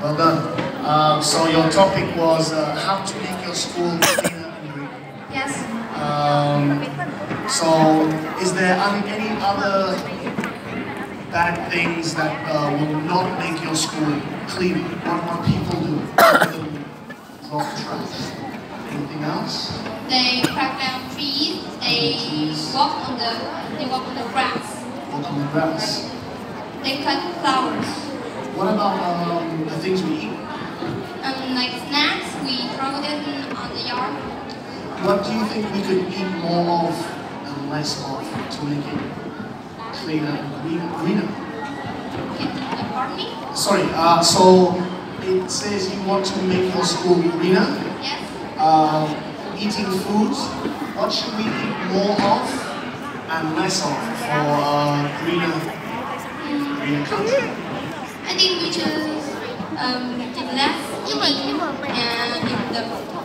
Well done. So your topic was how to make your school cleaner and greener. Yes. So is there any other bad things that will not make your school cleaner? What people do? Drop trash. Anything else? They crack down trees. They walk on the grass. Walk on the grass. They cut flowers. What about the things we eat? Like snacks, we throw it on the yard. What do you think we could eat more of and less of to make it cleaner and greener? Pardon me? Sorry, so it says you want to make your school greener. Yes. Eating foods. What should we eat more of and less of for greener country? I think we should less eating and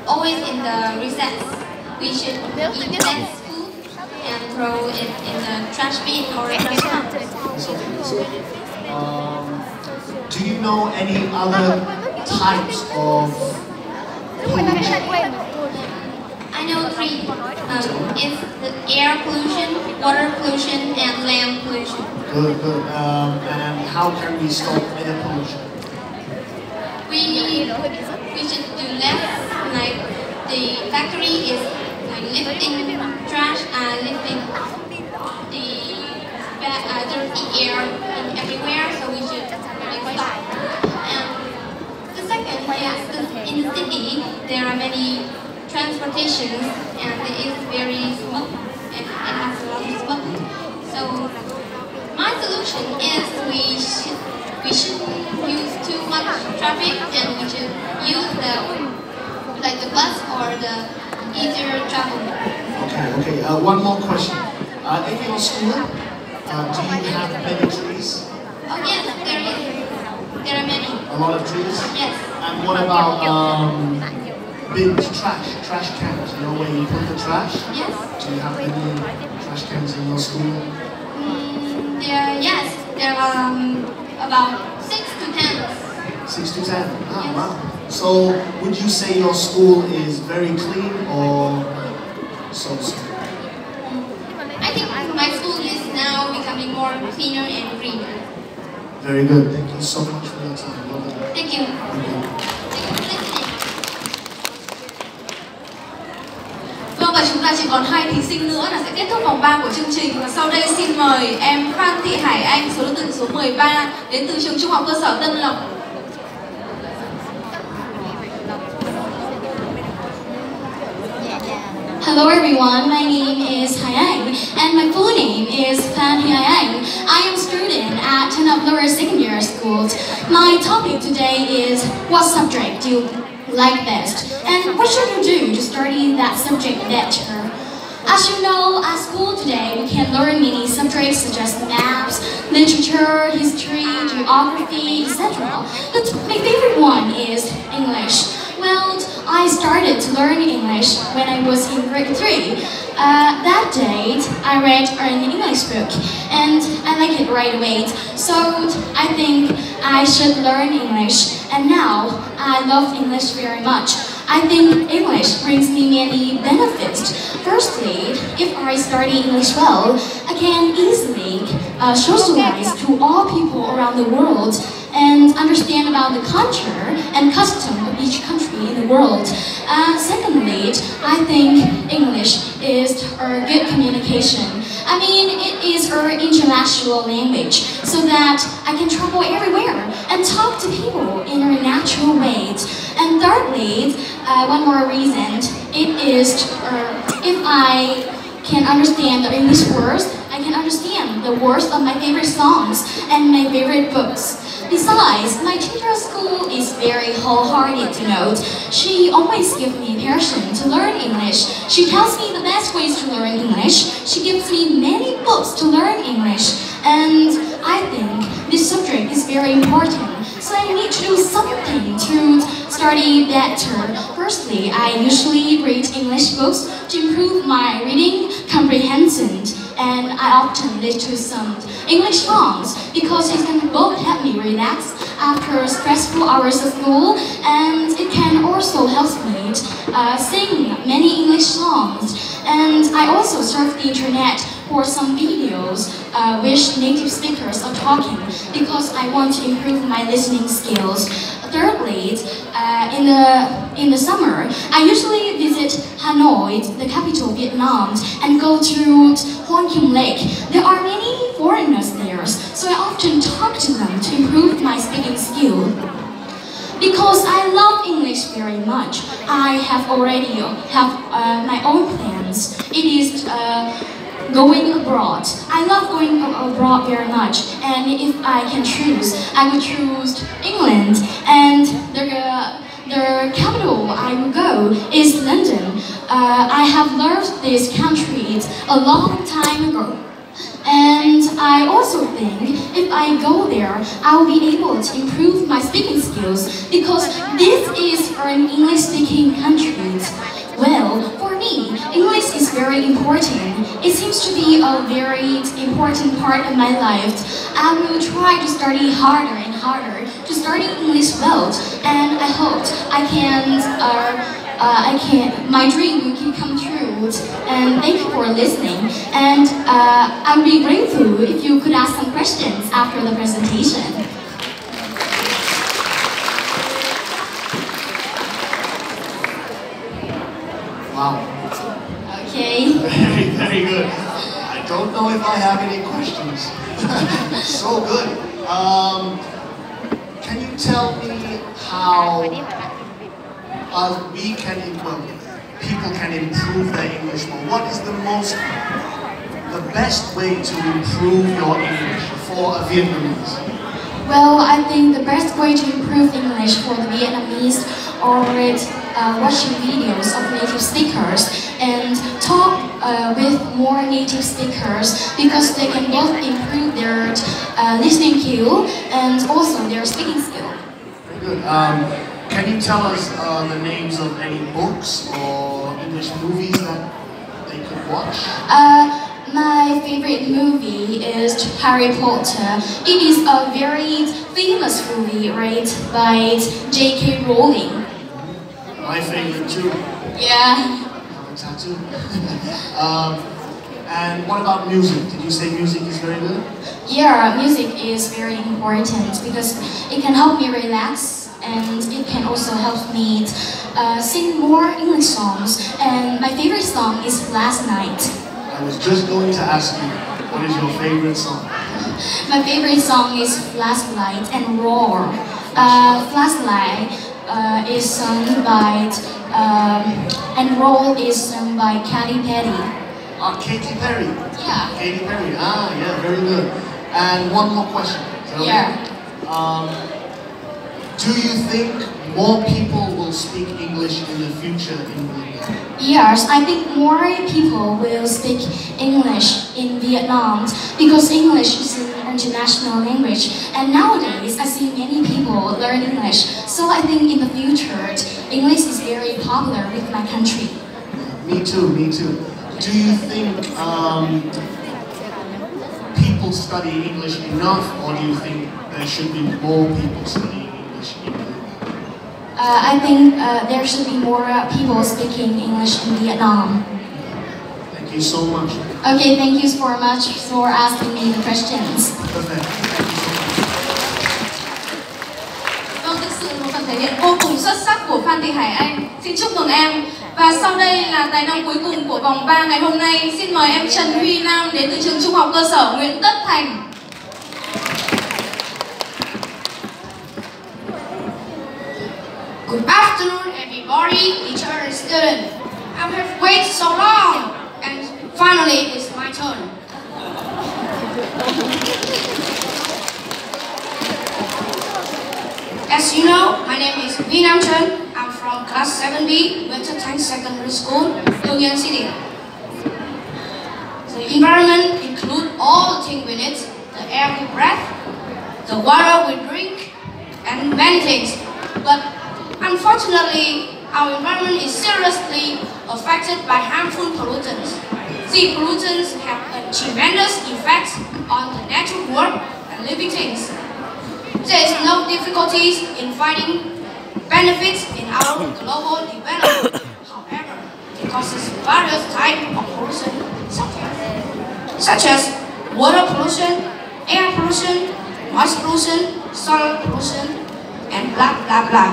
always in the recess. We should eat less food and throw it in the trash bin or trash can. Do you know any other types of pollution? I know three. It's the air pollution, water pollution, and land pollution. Good, good. And how can we stop air pollution? We should do less. Like the factory is like lifting trash and lifting the dirty air in everywhere. So we should like stop. And the second is in the city there are many transportations and it is very smoke and it has a lot of smoke. So my solution is we shouldn't use too much traffic and we should use the bus or the easier travel. Okay. One more question. In your school, do you have many trees? Oh yes, there are many. A lot of trees? Yes. And what about bins, trash cans? You know where you put the trash? Yes. Do you have any trash cans in your school? There are about 6 to 10. 6 to 10? Ah, yes. Wow. So, would you say your school is very clean or so-so? I think my school is now becoming more cleaner and greener. Very good. Thank you so much for your time. Well done. Thank you. Thank you. Vâng, và chúng ta chỉ còn 2 thí sinh nữa là sẽ kết thúc vòng 3 của chương trình. Và sau đây xin mời em Phan T-H Anh, số lượng số 13, đến từ trường Trung học cơ sở Tân Lộc. Hello everyone, my name is Anh and my full name is Phan T-H Anh. I am a student at Lower Secondary School. My topic today is what subject do you like best and what should you do to study that subject better. As you know, at school today we can learn many subjects such as maths, literature, history, geography, etc. But my favorite one is English. Well, I started to learn English when I was in grade 3. That day, I read an English book and I liked it right away. So I think I should learn English, and now I love English very much. I think English brings me many benefits. Firstly, if I study English well, I can easily socialize to all people around the world and understand about the culture and custom of each country in the world. Secondly, I think English is a good communication. I mean, it is an international language, so that I can travel everywhere and talk to people in a natural way. And thirdly, one more reason, it is if I can understand the English words, I can understand the words of my favorite songs and my favorite books. Besides, my teacher at school is very wholehearted to note. She always gives me passion to learn English. She tells me the best ways to learn English. She gives me many books to learn English. And I think this subject is very important. So I need to do something to study better. Firstly, I usually read English books to improve my reading comprehension. and I often listen to some English songs because it can both help me relax after stressful hours of school, and it can also help me sing many English songs. And I also surf the internet for some videos which native speakers are talking because I want to improve my listening skills. Thirdly, in the summer, I usually visit Hanoi, the capital of Vietnam, and go to Hon Kim Lake. There are many foreigners there, so I often talk to them to improve my speaking skill. Because I love English very much, I have already have my own plans. It is going abroad. I love going abroad very much, and if I can choose, I would choose England, and the capital I will go is London. I have loved this country a long time ago. And I also think if I go there, I will be able to improve my speaking skills because this is an English-speaking country. Well, for me, English is very important. It seems to be a very important part of my life. I will try to study harder and harder to study English well, and I hope my dream will come true. And thank you for listening. And I'd be grateful if you could ask some questions after the presentation. Wow. Okay. Very, very good. I don't know if I have any questions. So good. Can you tell me how people can improve their English more? What is the best way to improve your English for a Vietnamese? Well, I think the best way to improve English for the Vietnamese are watching videos of native speakers and talk with more native speakers because they can both improve their listening skill and also their speaking skill. Very good. Can you tell us the names of any books or English movies that they could watch? My favorite movie is Harry Potter. It is a very famous movie, right, by J.K. Rowling. My favorite too. Yeah. A tattoo. And what about music? Did you say music is very good? Yeah, music is very important because it can help me relax and it can also help me sing more English songs. And my favorite song is Last Night. I was just going to ask you, what is your favorite song? My favorite song is Flashlight and Roar. Flashlight is sung by, and Roar is sung by Katy Perry. Katy Perry? Yeah. Katy Perry, yeah, very good. And one more question. Okay? Yeah. Do you think more people will speak English in the future in Vietnam? Yes, I think more people will speak English in Vietnam because English is an international language, and nowadays I see many people learn English. So I think in the future, English is very popular with my country. Me too, me too. Do you think people study English enough, or do you think there should be more people studying English in Vietnam? I think there should be more people speaking English in Vietnam. Thank you so much. Okay, thank you so much for asking me the questions. Perfect. Vâng, thực sự là một phần thể hiện vô cùng xuất sắc của Phan T-H Anh. Xin chúc mừng em. Và sau đây là tài năng cuối cùng của vòng 3 ngày hôm nay. Xin mời em Trần Huy Nam đến từ trường Trung học cơ sở Nguyễn Tất Thành. Good afternoon, everybody, teacher and student. I have waited so long, and finally it's my turn. As you know, my name is Huy Nam Trân. I'm from class 7B, Nguyễn Tất Thành Secondary School, Đông Yên City. The environment includes all the things we need: the air we breathe, the water we drink, and many things. But unfortunately, our environment is seriously affected by harmful pollutants. The pollutants have a tremendous effect on the natural world and living things. There is no difficulties in finding benefits in our global development. However, it causes various types of pollution, such as water pollution, air pollution, noise pollution, soil pollution, and blah blah blah.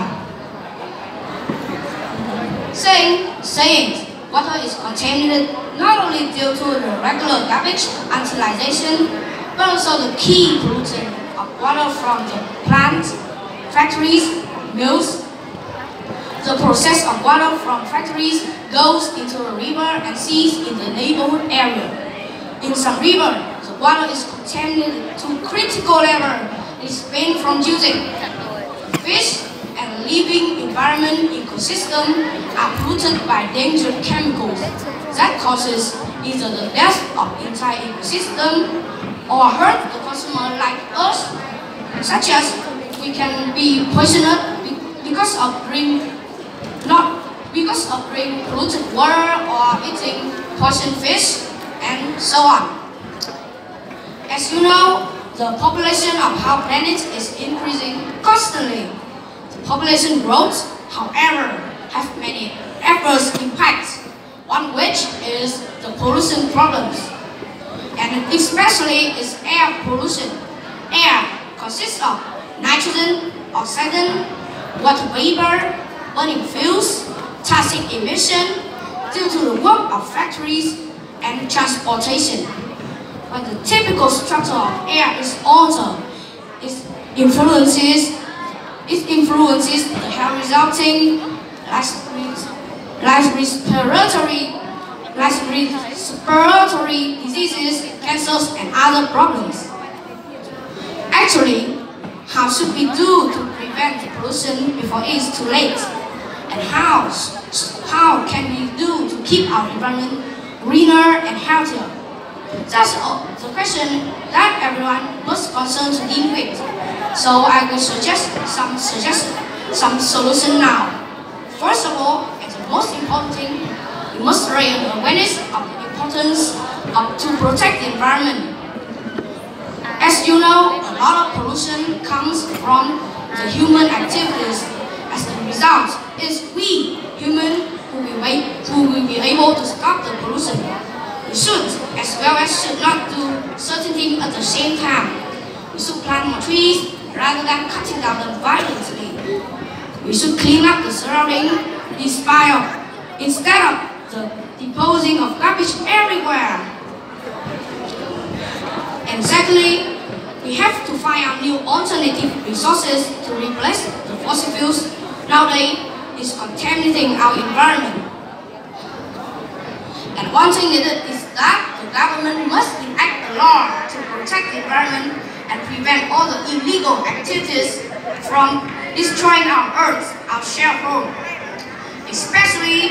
Saying water is contaminated not only due to the regular garbage utilization, but also the key pollutant of water from the plants, factories, mills. The process of water from factories goes into the river and seas in the neighborhood area. In some river, the water is contaminated to critical level. It is banned from using. Fish and living environment ecosystem are polluted by dangerous chemicals that causes either the death of entire ecosystem or hurt the consumer like us, such as we can be poisoned because of drinking polluted water or eating poisoned fish, and so on. As you know, the population of our planet is increasing constantly. The population growth, however, has many adverse impacts, one which is the pollution problems, and especially is air pollution. Air consists of nitrogen, oxygen, water vapor, burning fuels, toxic emission due to the work of factories and transportation. When the typical structure of air is altered, it influences the health, resulting respiratory diseases, cancers, and other problems. Actually, how should we do to prevent the pollution before it is too late? And how can we do to keep our environment greener and healthier? That's the question that everyone must concern to deal with. So I will suggest some solution now. First of all, and the most important thing, we must raise awareness of the importance to protect the environment. As you know, a lot of pollution comes from the human activities. As a result, it's we human who will be able to stop the pollution. We should, as well as should not do certain things at the same time. We should plant more trees rather than cutting down them violently. We should clean up the surrounding instead of the disposing of garbage everywhere. And secondly, we have to find out new alternative resources to replace the fossil fuels nowadays is contaminating our environment. And one thing needed is that the government must enact a law to protect the environment and prevent all the illegal activities from destroying our earth, our shared home, especially